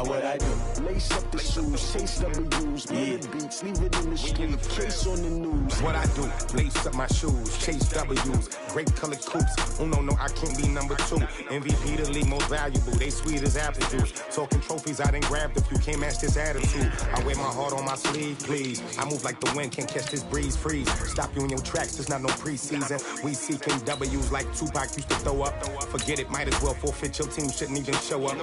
what I do? Lace up the shoes, chase W's, beats, leave it in the street, case on the news. What I do? Lace up my shoes, chase W's, grape colored coops. Oh no, I can't be number 2. MVP the league most valuable, they sweet as apple juice. Talking trophies, I done grabbed a few, can't match this attitude. I wear my heart on my sleeve, please. I move like the wind, can't catch this breeze, freeze. Stop you in your tracks, there's not no preseason. We seeking W's like Tupac used to throw up. Forget it, might as well forfeit, your team shouldn't even show up.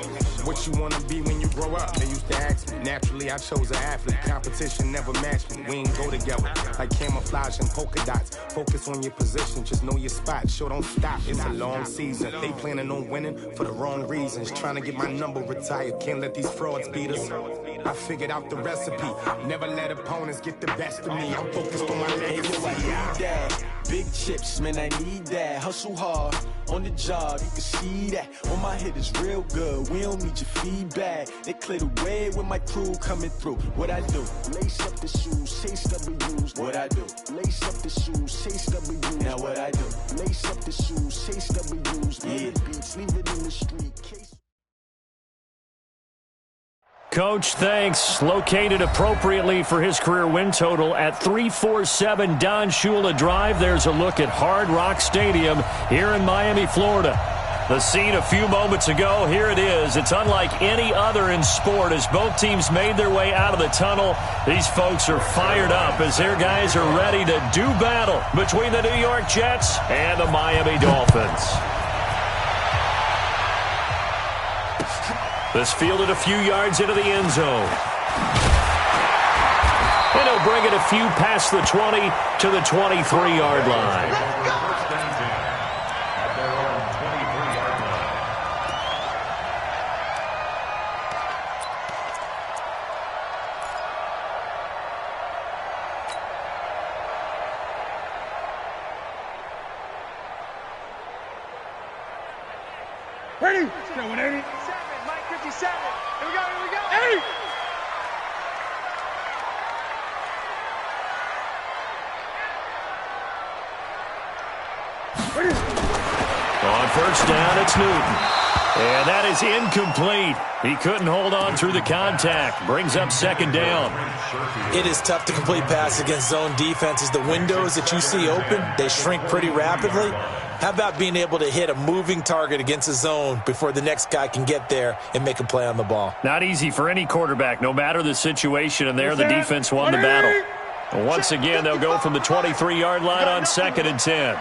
What you wanna be when you grow up? They used to ask me. Naturally, I chose an athlete. Competition never matched me. We ain't go together like camouflage and polka dots. Focus on your position, just know your spot. Sure, don't stop. It's a long season. They planning on winning for the wrong reasons. Trying to get my number retired. Can't let these frauds beat us. I figured out the recipe. Never let opponents get the best of me. I'm focused on my legacy. I need that. Big chips, man, I need that. Hustle hard on the job, you can see that. On my head is real good. We don't need your feedback. They clear the way with my crew coming through. What I do? Lace up the shoes, chase W's. What I do? Lace up the shoes, chase W's. Now what I do? Lace up the shoes, chase W's. Beats, leave it in the street. Coach, thanks. Located appropriately for his career win total at 347 Don Shula Drive. There's a look at Hard Rock Stadium here in Miami, Florida. The scene a few moments ago, here it is. It's unlike any other in sport as both teams made their way out of the tunnel. These folks are fired up as their guys are ready to do battle between the New York Jets and the Miami Dolphins. This fielded a few yards into the end zone. And he'll bring it a few past the 20 to the 23-yard line. Ready? Let's go, 180. 7, Mike 57. Here we go. 80. Ready? On first down, it's Newton. And that is incomplete. He couldn't hold on through the contact. Brings up second down. It is tough to complete passes against zone defenses. The windows that you see open, they shrink pretty rapidly. How about being able to hit a moving target against a zone before the next guy can get there and make a play on the ball? Not easy for any quarterback, no matter the situation, and there the defense won the battle. And once again, they'll go from the 23-yard line on 2nd and 10.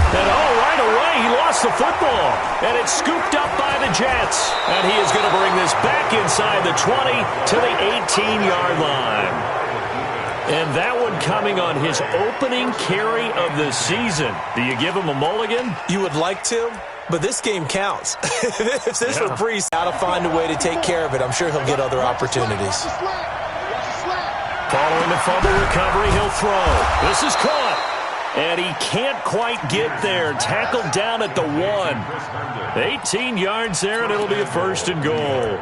And right away, he lost the football. And it's scooped up by the Jets. And he is going to bring this back inside the 20 to the 18-yard line. And that one coming on his opening carry of the season. Do you give him a mulligan? You would like to, but this game counts. If this were Brees, how to find a way to take care of it, I'm sure he'll get other opportunities. Following the fumble recovery, he'll throw. This is caught. And he can't quite get there. Tackled down at the 1. 18 yards there, and it'll be a 1st and goal.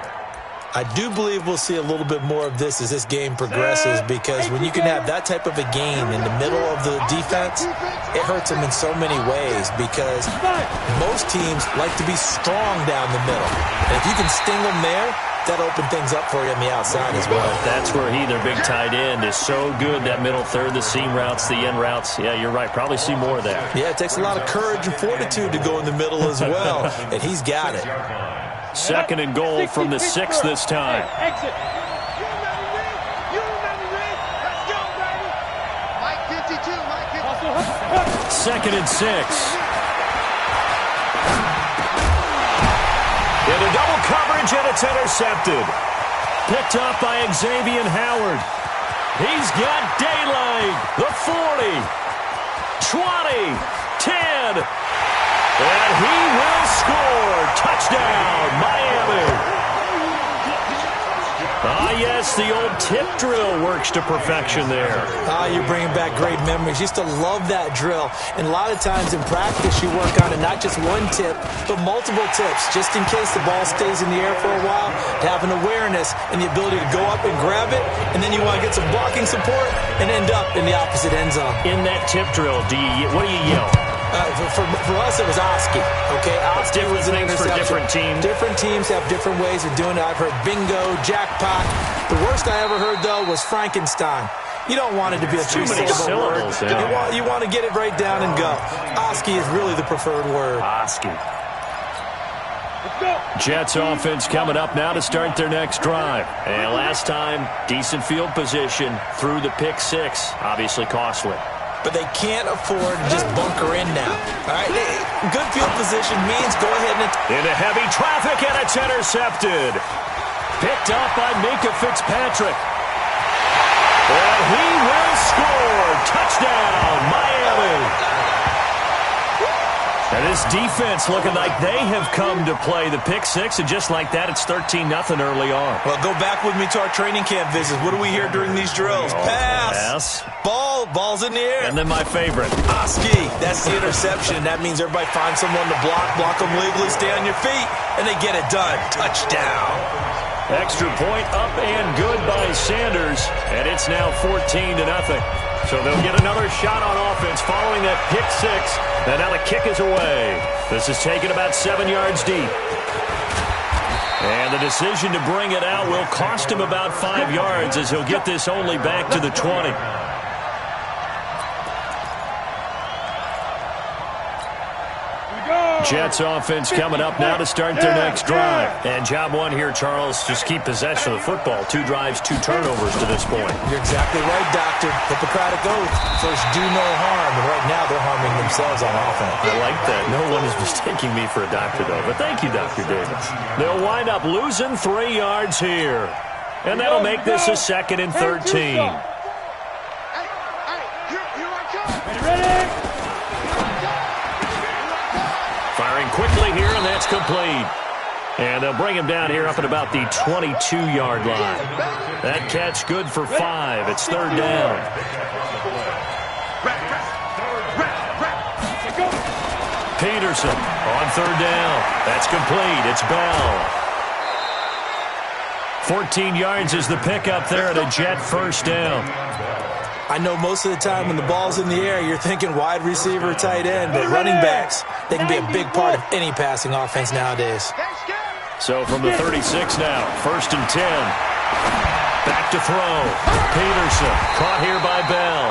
I do believe we'll see a little bit more of this as this game progresses, because when you can have that type of a gain in the middle of the defense, it hurts them in so many ways, because most teams like to be strong down the middle. And if you can sting them there, that opens things up for you on the outside as well. That's where their big tight end, is so good, that middle third, the seam routes, the end routes. Yeah, you're right. Probably see more of that. Yeah, it takes a lot of courage and fortitude to go in the middle as well, and he's got it. 2nd and goal from the 6 this time. Exit. You remember me? Let's go, baby. Mike 52. Mike 52. 2nd and 6. Into double coverage, and it's intercepted. Picked up by Xavier Howard. He's got daylight. The 40. 20. 10. And he will score. Touchdown, Miami. Yes, the old tip drill works to perfection there. You're bringing back great memories. Used to love that drill. And a lot of times in practice, you work on it, not just one tip, but multiple tips, just in case the ball stays in the air for a while, to have an awareness and the ability to go up and grab it, and then you want to get some blocking support and end up in the opposite end zone. In that tip drill, what do you yell? For us, it was Oski. Okay, Oski was an interception. For different teams. Different teams have different ways of doing it. I've heard bingo, jackpot. The worst I ever heard, though, was Frankenstein. You don't want it to be a three-syllable word. Yeah. You want to get it right down and go. Oski is really the preferred word. Oski. Jets offense coming up now to start their next drive. And last time, decent field position through the pick six. Obviously costly. But they can't afford to just bunker in now. All right, good field position means go ahead and... Into heavy traffic, and it's intercepted. Picked up by Minkah Fitzpatrick. And he will score. Touchdown, Miami. And this defense looking like they have come to play the pick six, and just like that, it's 13-0 early on. Well, go back with me to our training camp visits. What do we hear during these drills? Pass. Ball's in the air. And then my favorite. Oski. That's the interception. That means everybody finds someone to block them legally, stay on your feet, and they get it done. Touchdown. Extra point up and good by Sanders, and it's now 14-0. So they'll get another shot on offense following that pick six, and now the kick is away. This is taken about 7 yards deep. And the decision to bring it out will cost him about 5 yards as he'll get this only back to the 20. Jets offense coming up now to start their next drive. And job one here, Charles, just keep possession of the football. 2 drives, 2 turnovers to this point. You're exactly right, Doctor. Hippocratic oath. First, do no harm. And right now, they're harming themselves on offense. I like that. No one is mistaking me for a doctor, though. But thank you, Dr. Davis. They'll wind up losing 3 yards here. And that'll make this a 2nd and 13. Firing quickly here, and that's complete. And they'll bring him down here up at about the 22-yard line. That catch good for 5. It's 3rd down. Peterson on 3rd down. That's complete. It's Bell. 14 yards is the pickup there at a Jet 1st down. I know most of the time when the ball's in the air, you're thinking wide receiver, tight end, but running backs, they can be a big part of any passing offense nowadays. So from the 36 now, 1st and 10. Back to throw. Peterson caught here by Bell.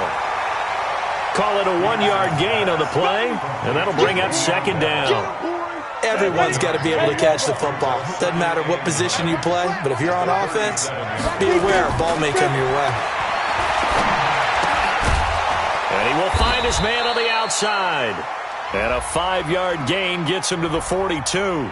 Call it a 1-yard gain on the play, and that'll bring up 2nd down. Everyone's got to be able to catch the football. Doesn't matter what position you play, but if you're on offense, be aware, ball may come your way. And he will find his man on the outside. And a 5-yard gain gets him to the 42.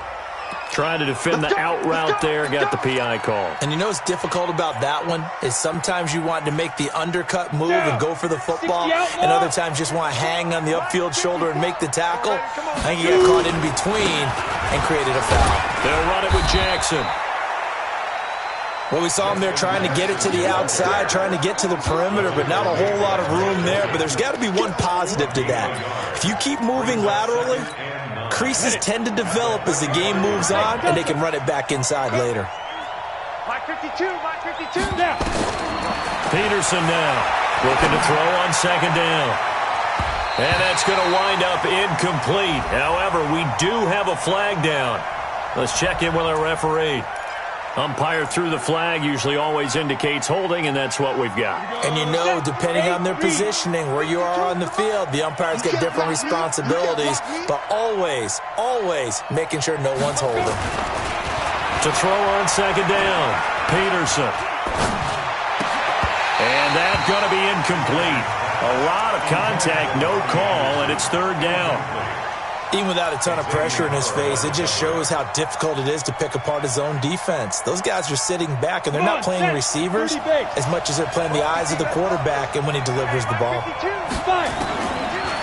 Trying to defend the out route there, got the PI call. And you know what's difficult about that one is sometimes you want to make the undercut move and go for the football, and other times just want to hang on the upfield shoulder and make the tackle. I think he got caught in between and created a foul. They'll run it with Jackson. Well, we saw him there trying to get it to the outside, trying to get to the perimeter, but not a whole lot of room there. But there's got to be one positive to that. If you keep moving laterally, creases tend to develop as the game moves on, and they can run it back inside later. Mike 52, Mike 52. Now. Peterson now looking to throw on 2nd down. And that's going to wind up incomplete. However, we do have a flag down. Let's check in with our referee. Umpire threw the flag, usually always indicates holding, and that's what we've got. And you know, depending on their positioning, where you are on the field, the umpires get different responsibilities, but always, always making sure no one's holding. To throw on 2nd down, Peterson. And that's going to be incomplete. A lot of contact, no call, and it's 3rd down. Even without a ton of pressure in his face, it just shows how difficult it is to pick apart his own defense. Those guys are sitting back, and they're not playing receivers as much as they're playing the eyes of the quarterback and when he delivers the ball.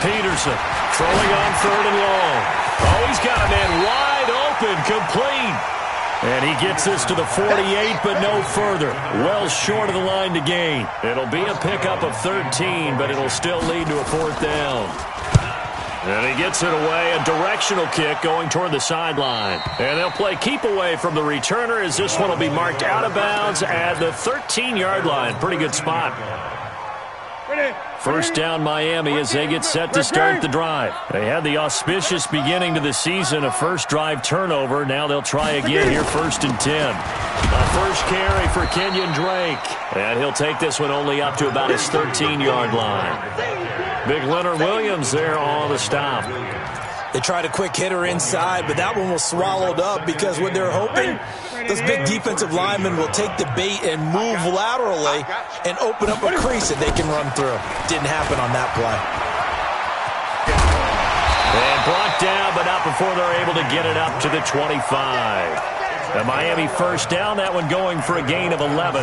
Peterson throwing on 3rd and long. Oh, he's got a man wide open, complete. And he gets this to the 48, but no further. Well short of the line to gain. It'll be a pickup of 13, but it'll still lead to a 4th down. And he gets it away, a directional kick going toward the sideline. And they'll play keep away from the returner as this one will be marked out of bounds at the 13-yard line. Pretty good spot. First down Miami as they get set to start the drive. They had the auspicious beginning to the season, a first drive turnover. Now they'll try again here, 1st and 10. A first carry for Kenyon Drake. And he'll take this one only up to about his 13-yard line. Big Leonard Williams there on the stop. They tried a quick hitter inside, but that one was swallowed up because what they're hoping, those big defensive linemen will take the bait and move laterally and open up a crease that they can run through. Didn't happen on that play. And brought down, but not before they're able to get it up to the 25. The Miami first down, that one going for a gain of 11.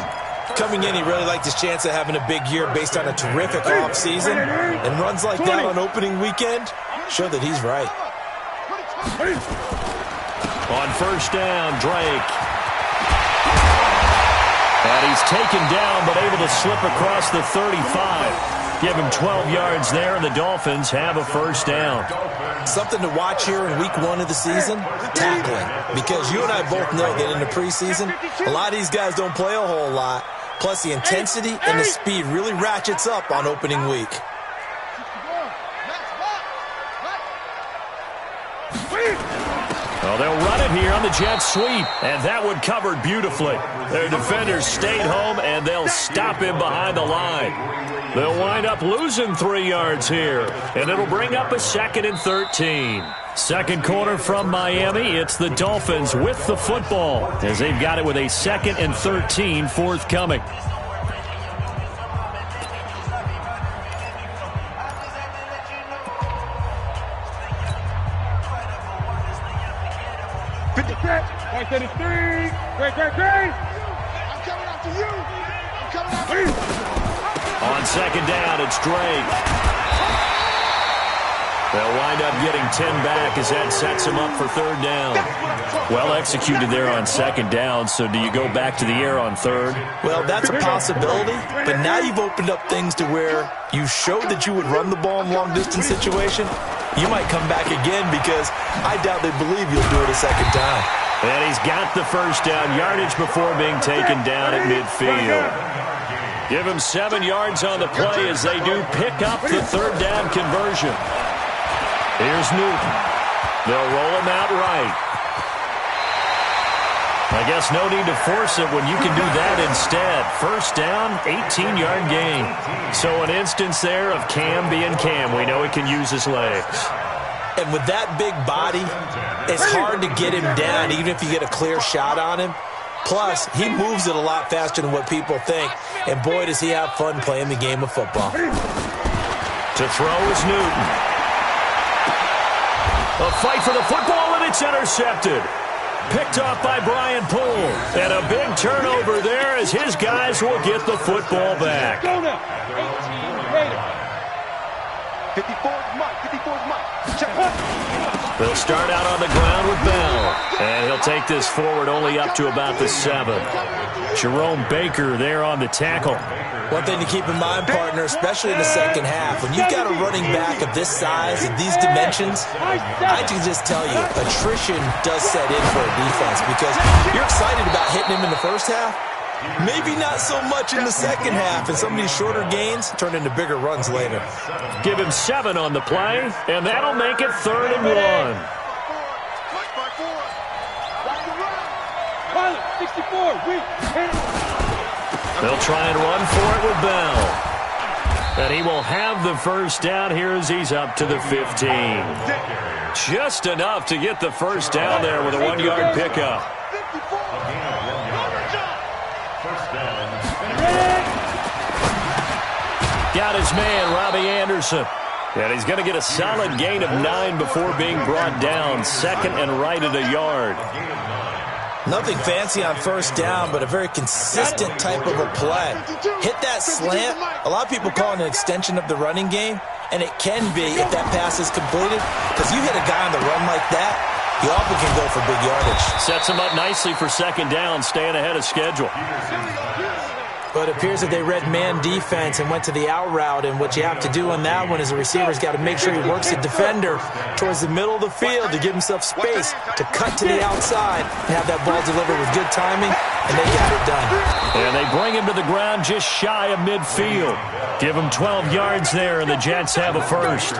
Coming in, he really liked his chance of having a big year based on a terrific offseason. And runs like that on opening weekend show that he's right. On first down, Drake. And he's taken down, but able to slip across the 35. Give him 12 yards there, and the Dolphins have a first down. Something to watch here in week 1 of the season, tackling. Because you and I both know that in the preseason, a lot of these guys don't play a whole lot. Plus, the intensity and the speed really ratchets up on opening week. Well, they'll run it here on the jet sweep, and that one covered beautifully. Their defenders stayed home, and they'll stop him behind the line. They'll wind up losing 3 yards here, and it'll bring up a 2nd and 13. Second quarter from Miami. It's the Dolphins with the football as they've got it with a 2nd and 13 forthcoming. Right to the 3. Great. I'm coming after you. I'm coming after you. On second down, it's Drake. They'll wind up getting 10 back as that sets him up for 3rd down. Well executed there on 2nd down, so do you go back to the air on 3rd? Well, that's a possibility, but now you've opened up things to where you showed that you would run the ball in long-distance situation. You might come back again because I doubt they believe you'll do it a 2nd time. And he's got the first down yardage before being taken down at midfield. Give him 7 yards on the play as they do pick up the 3rd down conversion. Here's Newton. They'll roll him out right. I guess no need to force it when you can do that instead. First down, 18-yard gain. So an instance there of Cam being Cam. We know he can use his legs. And with that big body, it's hard to get him down even if you get a clear shot on him. Plus, he moves it a lot faster than what people think. And boy, does he have fun playing the game of football. To throw is Newton. A fight for the football, and it's intercepted. Picked off by Brian Poole. And a big turnover there as his guys will get the football back. 54's Mike. They'll start out on the ground with Bell. And he'll take this forward only up to about the 7. Jerome Baker there on the tackle. One thing to keep in mind, partner, especially in the second half, when you've got a running back of this size and these dimensions, I can just tell you, attrition does set in for a defense because you're excited about hitting him in the first half. Maybe not so much in the second half, and some of these shorter gains turn into bigger runs later. Give him 7 on the play, and that'll make it 3rd and 1. Pilot, 64, They'll try and run for it with Bell. And he will have the first down here as he's up to the 15. Just enough to get the first down there with a 1-yard pickup. Got his man, Robbie Anderson. And he's going to get a solid gain of 9 before being brought down. 2nd and right at a yard. Nothing fancy on first down, but a very consistent type of a play. Hit that slant. A lot of people call it an extension of the running game, and it can be if that pass is completed. Because you hit a guy on the run like that, he often can go for big yardage. Sets him up nicely for 2nd down, staying ahead of schedule. But it appears that they read man defense and went to the out route, and what you have to do on that one is the receiver's got to make sure he works the defender towards the middle of the field to give himself space to cut to the outside and have that ball delivered with good timing and they got it done. And they bring him to the ground just shy of midfield. Give him 12 yards there, and the Jets have a first.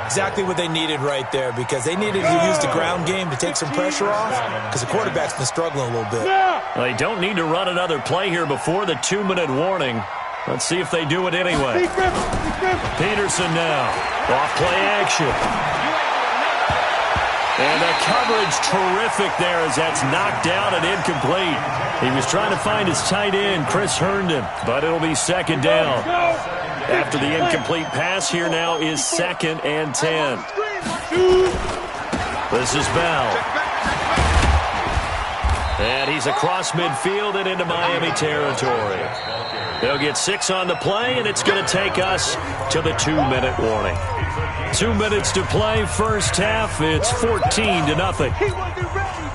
Exactly what they needed right there, because they needed to use the ground game to take some pressure off, because the quarterback's been struggling a little bit. Well, they don't need to run another play here before the 2-minute warning. Let's see if they do it anyway. Peterson now. Off play action. And the coverage terrific there as that's knocked down and incomplete. He was trying to find his tight end, Chris Herndon, but it'll be second down. After the incomplete pass, here now is 2nd and 10. This is Bell. And he's across midfield and into Miami territory. They'll get 6 on the play, and it's going to take us to the 2-minute warning. 2 minutes to play, first half. It's 14-0.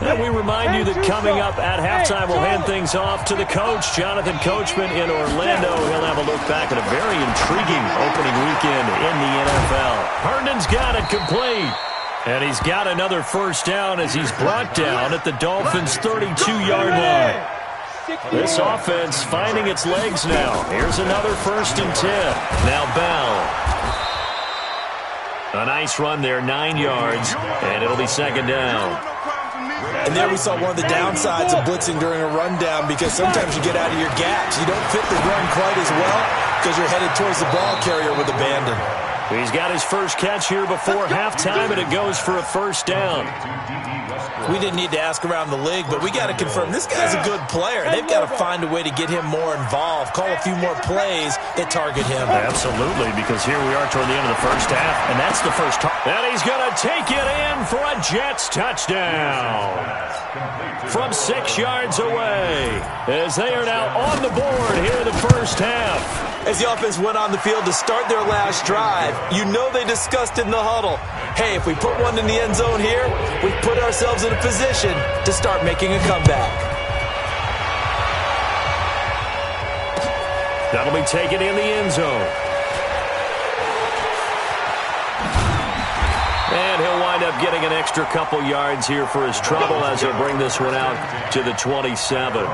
And we remind you that coming up at halftime, we'll hand things off to the coach, Jonathan Coachman in Orlando. He'll have a look back at a very intriguing opening weekend in the NFL. Herndon's got it complete. And he's got another first down as he's brought down at the Dolphins' 32-yard line. This offense finding its legs now. Here's another 1st and 10. Now Bell. A nice run there, 9 yards, and it'll be second down. And there we saw one of the downsides of blitzing during a rundown, because sometimes you get out of your gaps. You don't fit the run quite as well because you're headed towards the ball carrier with abandon. He's got his first catch here before halftime, and it goes for a first down. We didn't need to ask around the league, but we got to confirm this guy's a good player. They've got to find a way to get him more involved, call a few more plays that target him. Absolutely, because here we are toward the end of the first half, and that's the first time. And he's going to take it in for a Jets touchdown from 6 yards away, as they are now on the board here in the first half. As the offense went on the field to start their last drive, you know they discussed in the huddle, hey, if we put one in the end zone here, we put ourselves in a position to start making a comeback. That'll be taken in the end zone. And he'll wind up getting an extra couple yards here for his trouble as he'll bring this one out to the 27.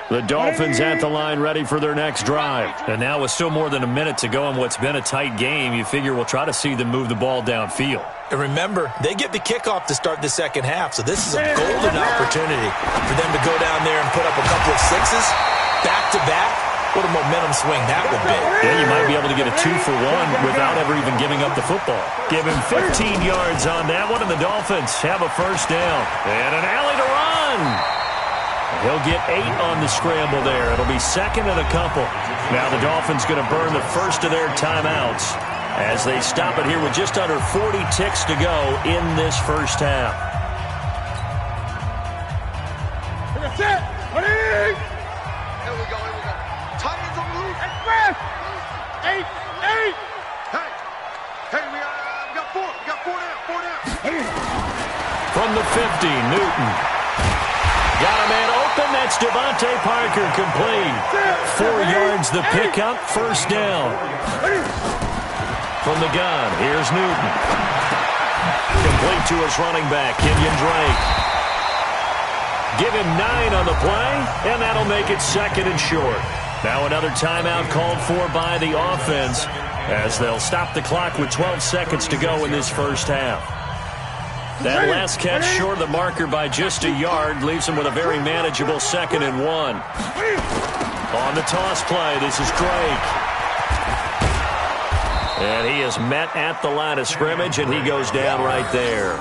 The Dolphins at the line ready for their next drive. And now with still more than a minute to go in what's been a tight game, you figure we'll try to see them move the ball downfield. And remember, they get the kickoff to start the second half, so this is a golden opportunity for them to go down there and put up a couple of sixes back-to-back. What a momentum swing that would be. Yeah, you might be able to get a 2-for-1 without ever even giving up the football. Give him 15 yards on that one, and the Dolphins have a first down. And an alley to run. He'll get 8 on the scramble there. It'll be second and a couple. Now the Dolphins going to burn the first of their timeouts as they stop it here with just under 40 ticks to go in this first half. Here we go. Tight ends on the loose. Express. 8. Hey, we got 4. We got 4 down. From the 50, Newton. Got a man open. That's Devontae Parker complete. 4 yards the pickup. First down. From the gun, here's Newton. Complete to his running back, Kenyon Drake. Give him 9 on the play, and that'll make it second and short. Now another timeout called for by the offense as they'll stop the clock with 12 seconds to go in this first half. That last catch short of the marker by just a yard leaves him with a very manageable 2nd and 1. On the toss play, this is Drake. And he is met at the line of scrimmage, and he goes down right there.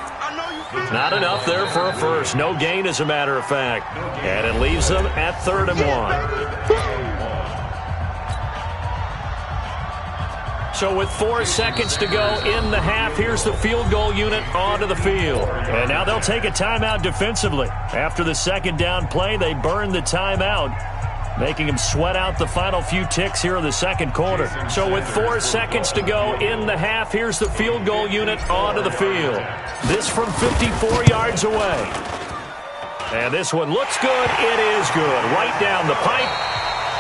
Not enough there for a first. No gain, as a matter of fact. And it leaves them at 3rd and 1. So with 4 seconds to go in the half, here's the field goal unit onto the field. And now they'll take a timeout defensively. After the second down play, they burn the timeout, making them sweat out the final few ticks here in the second quarter. So with 4 seconds to go in the half, here's the field goal unit onto the field. This from 54 yards away. And this one looks good. It is good. Right down the pipe.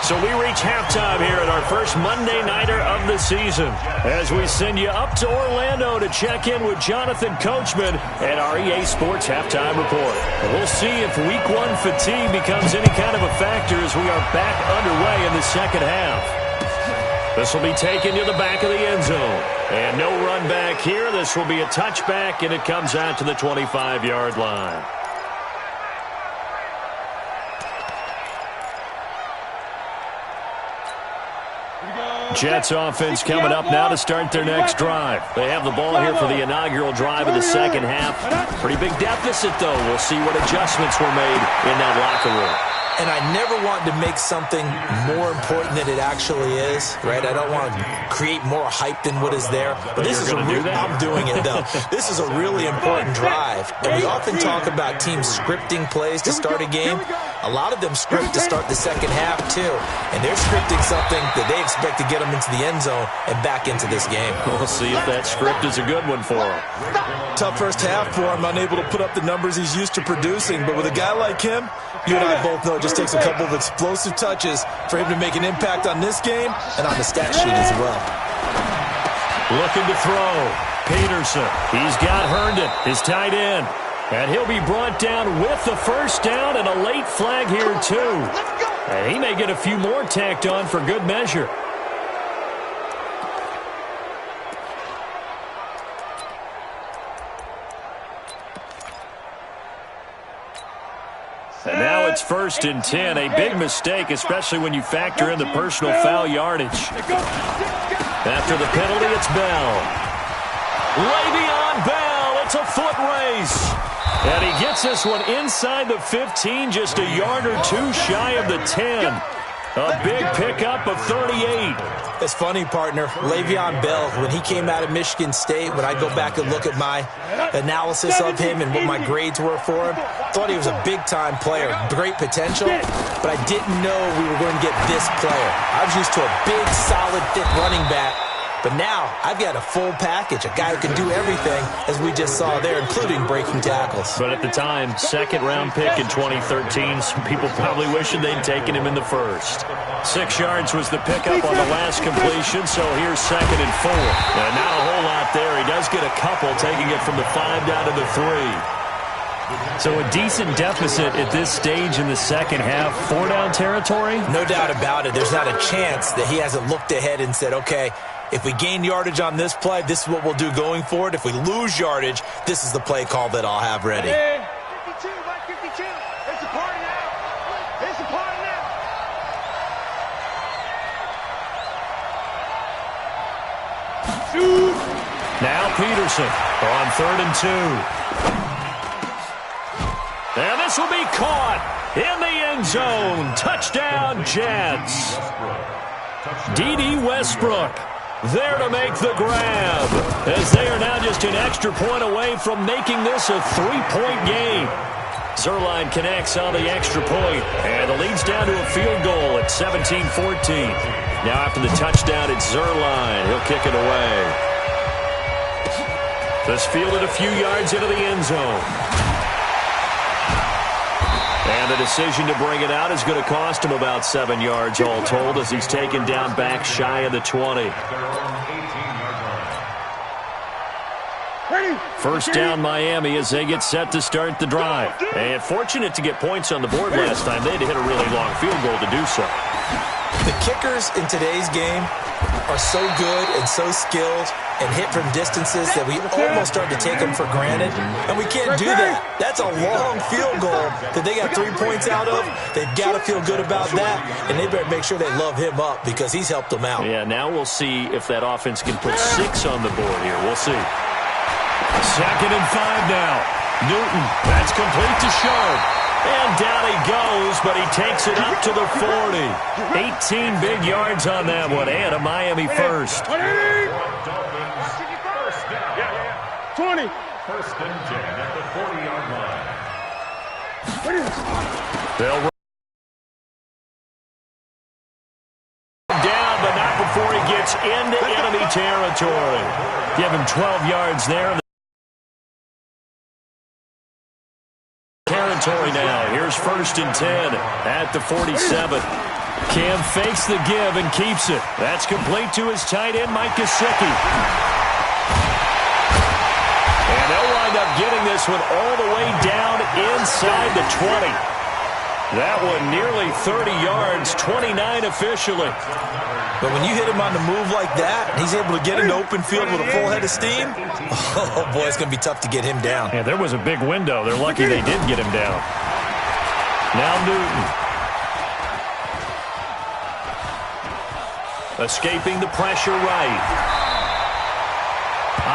So we reach halftime here at our first Monday Nighter of the season as we send you up to Orlando to check in with Jonathan Coachman at our EA Sports Halftime Report. We'll see if Week 1 fatigue becomes any kind of a factor as we are back underway in the second half. This will be taken to the back of the end zone. And no run back here. This will be a touchback, and it comes out to the 25-yard line. Jets offense coming up now to start their next drive. They have the ball here for the inaugural drive of the second half. Pretty big deficit, though. We'll see what adjustments were made in that locker room. And I never want to make something more important than it actually is, right? I don't want to create more hype than what is there. But this is I'm doing it, though. This is a really important drive. And we often talk about teams scripting plays to start a game. A lot of them script to start the second half, too. And they're scripting something that they expect to get them into the end zone and back into this game. We'll see if that script is a good one for them. Tough first half for him, unable to put up the numbers he's used to producing. But with a guy like him, you and I both know it just takes a couple of explosive touches for him to make an impact on this game and on the stat sheet as well. Looking to throw. Peterson. He's got Herndon, his tight end. And he'll be brought down with the first down and a late flag here, too. And he may get a few more tacked on for good measure. And now it's 1st and 10. A big mistake, especially when you factor in the personal foul yardage. After the penalty, it's Bell. Le'Veon Bell. It's a foot race. And he gets this one inside the 15, just a yard or two shy of the 10. A big pickup of 38. It's funny, partner. Le'Veon Bell, when he came out of Michigan State, when I go back and look at my analysis of him and what my grades were for him, thought he was a big-time player, great potential, but I didn't know we were going to get this player. I was used to a big, solid, thick running back, but now I've got a full package, a guy who can do everything, as we just saw there, including breaking tackles. But at the time, second-round pick in 2013, some people probably wishing they'd taken him in the first. 6 yards was the pickup on the last completion, so here's 2nd and 4. And not a whole lot there. He does get a couple, taking it from the 5 down to the 3. So a decent deficit at this stage in the second half. 4-down territory? No doubt about it. There's not a chance that he hasn't looked ahead and said, okay, if we gain yardage on this play, this is what we'll do going forward. If we lose yardage, this is the play call that I'll have ready. 52, 52. It's a party now. It's a party now. Shoot. Now Peterson on 3rd and 2. And this will be caught in the end zone. Touchdown, Jets. D.D. Westbrook there to make the grab, as they are now just an extra point away from making this a 3-point game. Zerline connects on the extra point, and the lead's down to a field goal at 17-14. Now after the touchdown, it's Zerline. He'll kick it away. This fielded a few yards into the end zone. And the decision to bring it out is going to cost him about 7 yards all told, as he's taken down back shy of the 20. First down Miami as they get set to start the drive. And fortunate to get points on the board last time. They had to hit a really long field goal to do so. The kickers in today's game are so good and so skilled and hit from distances that we almost start to take them for granted, and we can't do that. That's a long field goal that they got 3 points out of. They've got to feel good about that, and they better make sure they love him up because he's helped them out. Yeah, now we'll see if that offense can put 6 on the board here. We'll see. 2nd and 5 now. Newton, that's complete to Sharp. And down he goes, but he takes it up to the 40. 18 big yards on that one, and a Miami first. 20. 1st and 10 at the 40-yard line. They'll run down, but not before he gets into enemy territory. Give him 12 yards there. territory now. Here's 1st and 10 at the 47. Cam fakes the give and keeps it. That's complete to his tight end, Mike Gesicki. And they'll wind up getting this one all the way down inside the 20. That one nearly 30 yards, 29 officially. But when you hit him on the move like that, he's able to get into open field with a full head of steam, oh, boy, it's going to be tough to get him down. Yeah, there was a big window. They're lucky they did get him down. Now Newton. Escaping the pressure right.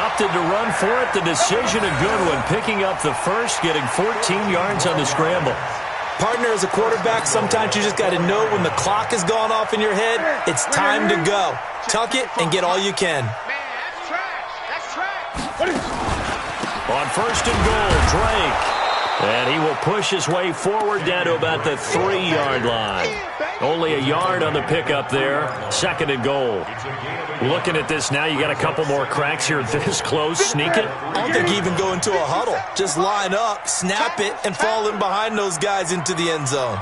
Opted to run for it. The decision a good one. Picking up the first, getting 14 yards on the scramble. Partner, as a quarterback, sometimes you just got to know when the clock has gone off in your head, it's time to go. Tuck it and get all you can. Man, that's trash. That's trash. On 1st and goal, Drake. And he will push his way forward down to about the 3-yard line. Only a yard on the pickup there. 2nd and goal. Looking at this now, you got a couple more cracks here this close. Sneak it. I don't think you even go into a huddle. Just line up, snap it, and fall in behind those guys into the end zone.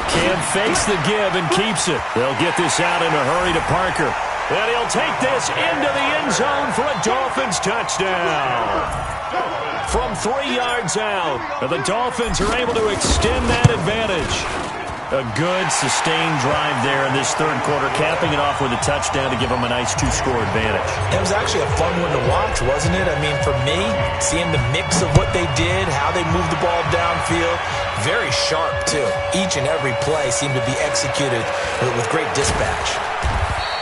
Cam fakes the give and keeps it. They'll get this out in a hurry to Parker. And he'll take this into the end zone for a Dolphins touchdown. From 3 yards out, the Dolphins are able to extend that advantage. A good, sustained drive there in this 3rd quarter, capping it off with a touchdown to give them a nice 2-score advantage. It was actually a fun one to watch, wasn't it? I mean, for me, seeing the mix of what they did, how they moved the ball downfield, very sharp, too. Each and every play seemed to be executed with great dispatch.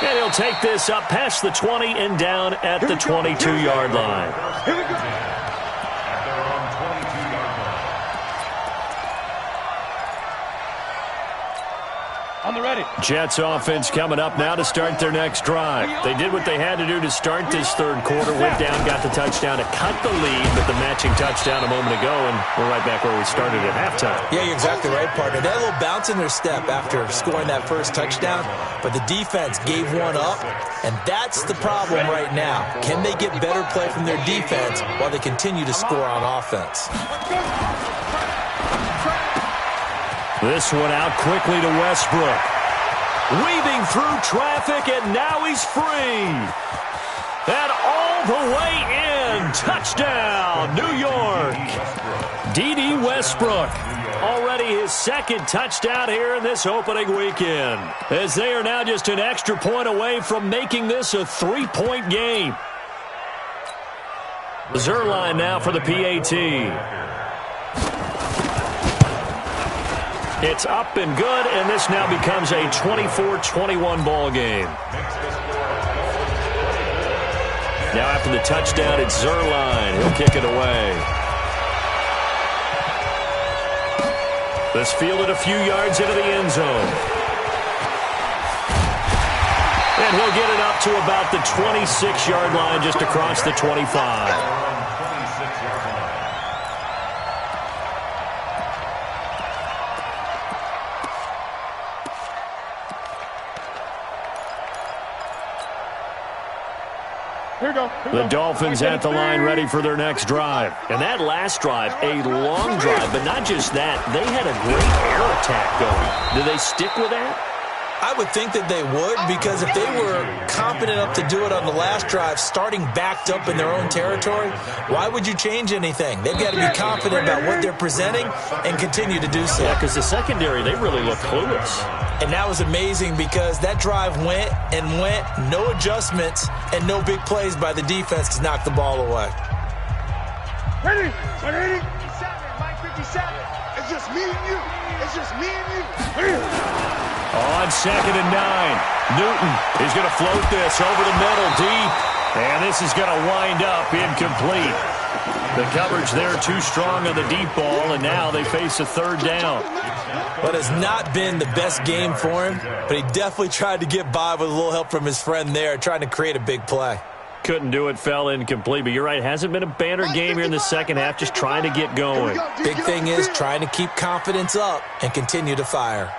And he'll take this up past the 20 and down at the 22-yard line. At their own 22-yard line. On the ready. Jets offense coming up now to start their next drive. They did what they had to do to start this 3rd quarter. Went down, got the touchdown to cut the lead, but the matching touchdown a moment ago, and we're right back where we started at halftime. Yeah, you're exactly right, partner. They had a little bounce in their step after scoring that first touchdown, but the defense gave one up, and that's the problem right now. Can they get better play from their defense while they continue to score on offense? This one out quickly to Westbrook. Weaving through traffic, and now he's free. And all the way in. Touchdown, New York. D.D. Westbrook. Already his 2nd touchdown here in this opening weekend. As they are now just an extra point away from making this a 3-point game. Zerline now for the PAT. It's up and good, and this now becomes a 24-21 ball game. Now after the touchdown, it's Zerline. He'll kick it away. This fielded a few yards into the end zone. And he'll get it up to about the 26-yard line, just across the 25. The Dolphins at the line ready for their next drive. And that last drive, a long drive, but not just that. They had a great air attack going. Do they stick with that? I would think that they would, because if they were confident enough to do it on the last drive, starting backed up in their own territory, why would you change anything? They've got to be confident about what they're presenting and continue to do so. Yeah, because the secondary, they really look clueless. And that was amazing because that drive went and went, no adjustments, and no big plays by the defense to knock the ball away. Ready? 57, Mike 57. It's just me and you. It's just me and you. On 2nd and 9, Newton is going to float this over the middle deep. And this is going to wind up incomplete. The coverage there too strong on the deep ball, and now they face a 3rd down. But it's not been the best game for him, but he definitely tried to get by with a little help from his friend there, trying to create a big play. Couldn't do it, fell incomplete. But you're right, hasn't been a banner game here in the second half, just trying to get going. Big thing is trying to keep confidence up and continue to fire.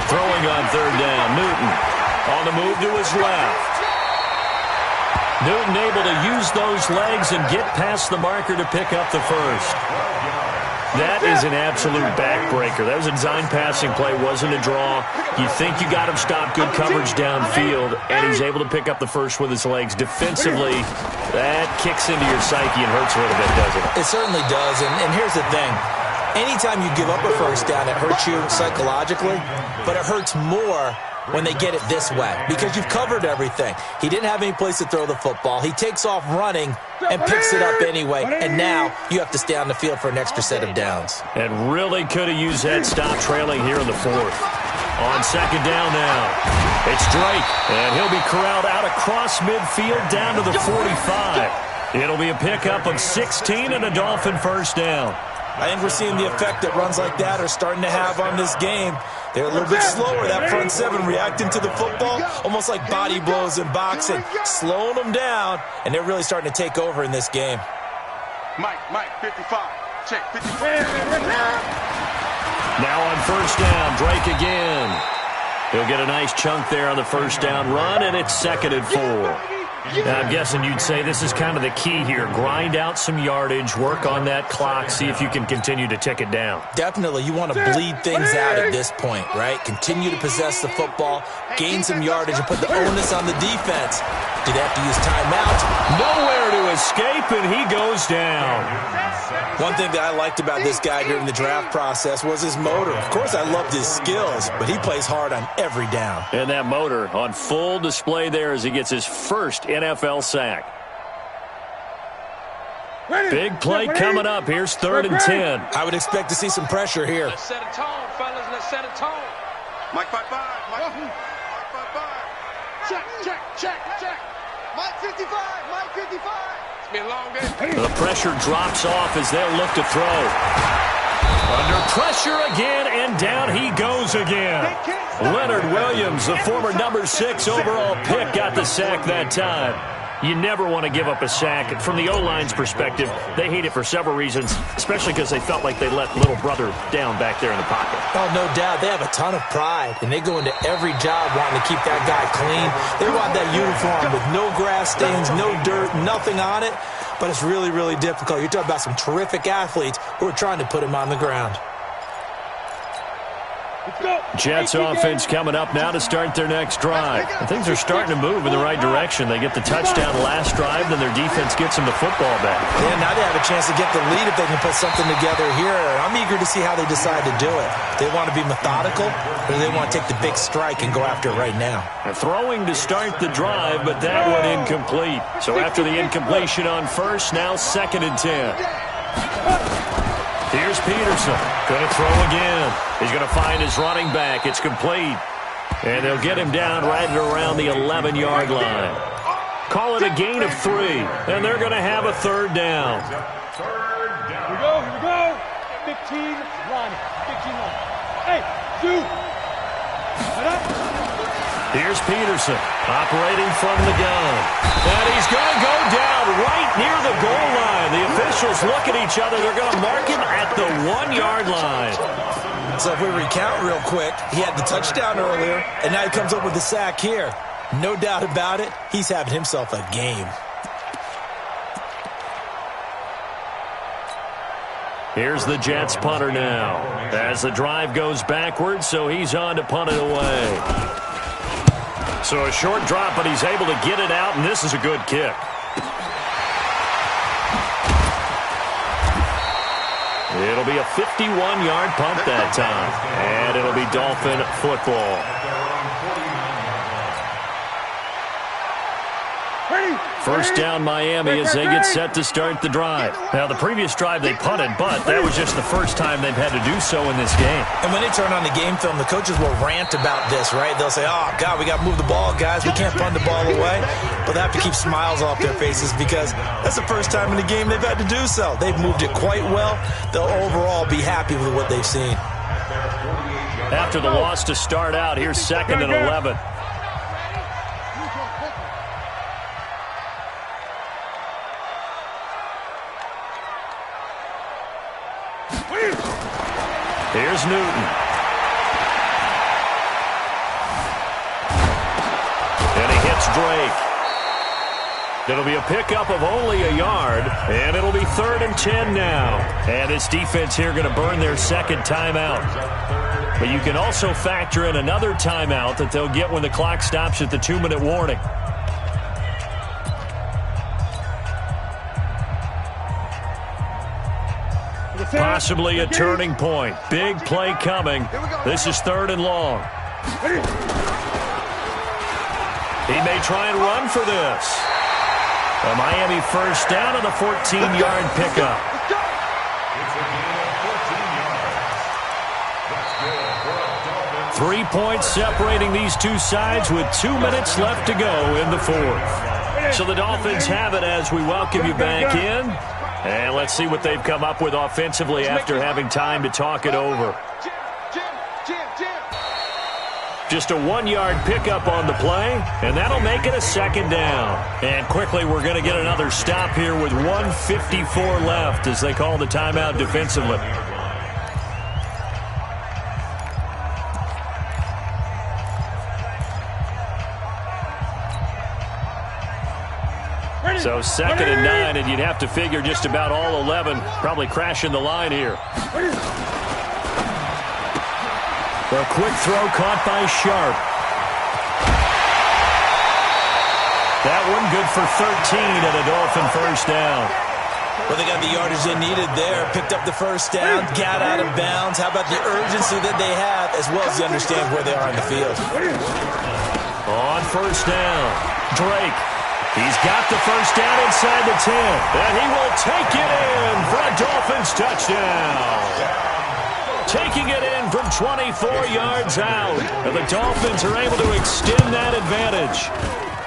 Throwing on 3rd down, Newton. On the move to his left. Newton able to use those legs and get past the marker to pick up the first. That is an absolute backbreaker. That was a design passing play, wasn't a draw. You think you got him stopped, good coverage downfield, and he's able to pick up the first with his legs. Defensively, that kicks into your psyche and hurts a little bit, doesn't it? It certainly does, and here's the thing. Anytime you give up a first down, it hurts you psychologically, but it hurts more when they get it this way because you've covered everything. He didn't have any place to throw the football. He takes off running and picks it up anyway, and now you have to stay on the field for an extra set of downs. And really could have used that stop trailing here in the fourth. On second down now, it's Drake, and he'll be corralled out across midfield down to the 45. It'll be a pickup of 16 and a Dolphin first down. I think we're seeing the effect that runs like that are starting to have on this game. They're a little bit slower, that front seven reacting to the football, almost like body blows in boxing, slowing them down, and they're really starting to take over in this game. Mike, 55. Check, 55. Now on first down, Drake again. He'll get a nice chunk there on the first down run, and it's 2nd and 4. Now, I'm guessing you'd say this is kind of the key here. Grind out some yardage, work on that clock, see if you can continue to tick it down. Definitely. You want to bleed things out at this point, right? Continue to possess the football, gain some yardage, and put the onus on the defense. Do they have to use timeout? Nowhere to escape, and he goes down. One thing that I liked about this guy during the draft process was his motor. Of course, I loved his skills, but he plays hard on every down. And that motor on full display there as he gets his first NFL sack. Big play coming up. Here's 3rd and 10. I would expect to see some pressure here. Let's set a tone, fellas. Let's set a tone. Mike 55. Mike 55. Check. Mike 55. Mike 55. It's been a long day. The pressure drops off as they'll look to throw. Under pressure again, and down he goes again. Leonard Williams, the former number 6 overall pick, got the sack that time. You never want to give up a sack. From the O-line's perspective, they hate it for several reasons, especially because they felt like they let little brother down back there in the pocket. Oh, no doubt. They have a ton of pride, and they go into every job wanting to keep that guy clean. They want that uniform with no grass stains, no dirt, nothing on it, but it's really, really difficult. You're talking about some terrific athletes who are trying to put him on the ground. Jets offense coming up now to start their next drive. And things are starting to move in the right direction. They get the touchdown last drive, then their defense gets them the football back. Yeah, now they have a chance to get the lead if they can put something together here. I'm eager to see how they decide to do it. They want to be methodical, or do they want to take the big strike and go after it right now? Throwing to start the drive, but that one incomplete. So after the incompletion on first, now 2nd and 10. Here's Peterson. Going to throw again. He's going to find his running back. It's complete. And they'll get him down right at around the 11-yard line. Call it a gain of 3. And they're going to have a 3rd down. Here we go. 15 line. Hey, 2. Right up. Here's Peterson operating from the gun. And he's going to go down right near the goal line. The officials look at each other. They're going to mark him at the 1-yard line. So if we recount real quick, he had the touchdown earlier, and now he comes up with the sack here. No doubt about it, he's having himself a game. Here's the Jets punter now. As the drive goes backwards, so he's on to punt it away. So a short drop, but he's able to get it out, and this is a good kick. It'll be a 51-yard punt that time, and it'll be Dolphin football. First down Miami as they get set to start the drive. Now, the previous drive they punted, but that was just the first time they've had to do so in this game. And when they turn on the game film, the coaches will rant about this, right? They'll say, oh, God, we got to move the ball, guys. We can't punt the ball away. But they have to keep smiles off their faces because that's the first time in the game they've had to do so. They've moved it quite well. They'll overall be happy with what they've seen. After the loss to start out, here's 2nd and 11. Here's Newton. It's Drake. It'll be a pickup of only a yard, and it'll be 3rd and 10 now. And this defense here going to burn their second timeout. But you can also factor in another timeout that they'll get when the clock stops at the 2-minute warning. Possibly a turning point. Big play coming. This is 3rd and long. He may try and run for this. A Miami first down on the 14-yard pickup. 3 points separating these two sides with 2 minutes left to go in the 4th. So the Dolphins have it as we welcome you back in. And let's see what they've come up with offensively after having time to talk it over. Just a 1-yard pickup on the play, and that'll make it a 2nd down. And quickly, we're going to get another stop here with 1:54 left as they call the timeout defensively. So 2nd and 9, and you'd have to figure just about all 11 probably crashing the line here. A quick throw caught by Sharp. That one good for 13 and a Dolphin first down. Well, they got the yardage they needed there. Picked up the first down, got out of bounds. How about the urgency that they have as well as they understand where they are in the field? On first down, Drake. He's got the first down inside the 10, and he will take it in for a Dolphins touchdown. Taking it in from 24 yards out. And the Dolphins are able to extend that advantage.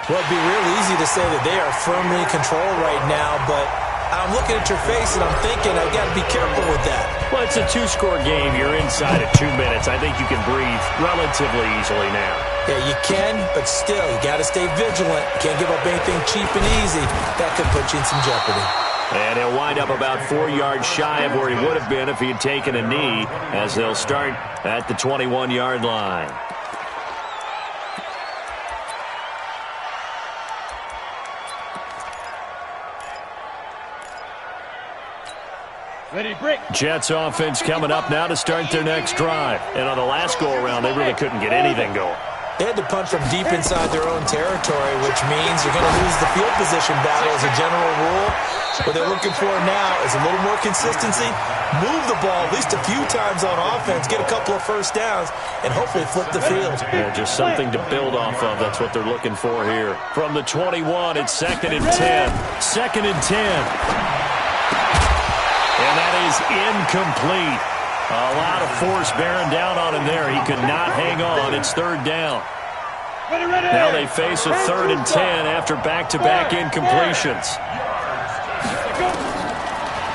Well, it'd be real easy to say that they are firmly in control right now, but I'm looking at your face and I'm thinking I've got to be careful with that. Well, it's a 2-score game. You're inside of 2 minutes. I think you can breathe relatively easily now. Yeah, you can, but still, you got to stay vigilant. You can't give up anything cheap and easy. That could put you in some jeopardy. And he'll wind up about 4 yards shy of where he would have been if he had taken a knee, as they'll start at the 21-yard line. Jets offense coming up now to start their next drive. And on the last go-around, they really couldn't get anything going. They had to punt from deep inside their own territory, which means you're going to lose the field position battle as a general rule. What they're looking for now is a little more consistency, move the ball at least a few times on offense, get a couple of first downs, and hopefully flip the field. Yeah, just something to build off of. That's what they're looking for here. From the 21, it's 2nd and 10. 2nd and 10. And that is incomplete. A lot of force bearing down on him there. He could not hang on. It's 3rd down. Now they face a 3rd and 10 after back-to-back incompletions.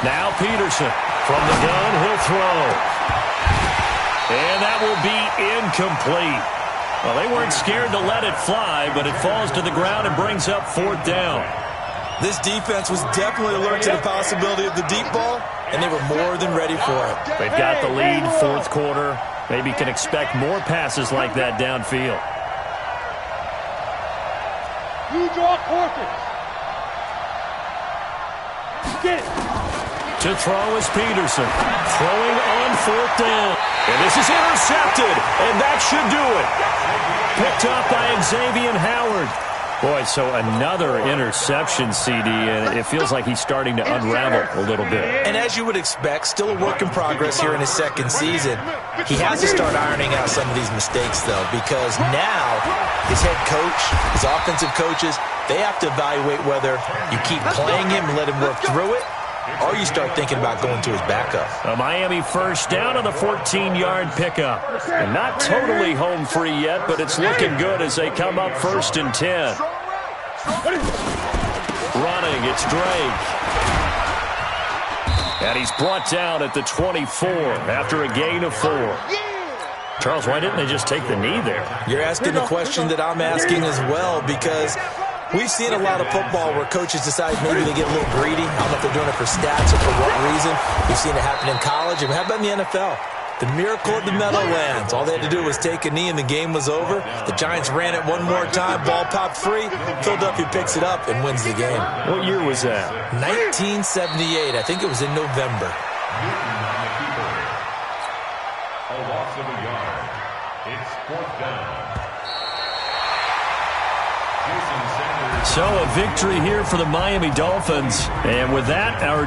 Now Peterson from the gun. He'll throw. And that will be incomplete. Well, they weren't scared to let it fly, but it falls to the ground and brings up 4th down. This defense was definitely alert to the possibility of the deep ball, and they were more than ready for it. They've got the lead, 4th quarter. Maybe can expect more passes like that downfield. You draw quarters. Get it. To throw is Peterson. Throwing on 4th down. And this is intercepted, and that should do it. Picked up by Xavier Howard. Boy, so another interception, CD, and it feels like he's starting to unravel a little bit. And as you would expect, still a work in progress here in his 2nd season. He has to start ironing out some of these mistakes, though, because now his head coach, his offensive coaches, they have to evaluate whether you keep playing him and let him work through it, or you start thinking about going to his backup. A Miami first down on the 14-yard pickup. And not totally home free yet, but it's looking good as they come up 1st and 10. Running, it's Drake. And he's brought down at the 24 after a gain of 4. Charles, why didn't they just take the knee there? You're asking the question that I'm asking as well, because we've seen a lot of football where coaches decide maybe they get a little greedy. I don't know if they're doing it for stats or for what reason. We've seen it happen in college, and how about in the NFL? The miracle of the Meadowlands. All they had to do was take a knee and the game was over. The Giants ran it one more time. Ball popped free. Philadelphia picks it up and wins the game. What year was that? 1978. I think it was in November. A loss of a yard. It's 4th down. So a victory here for the Miami Dolphins. And with that, our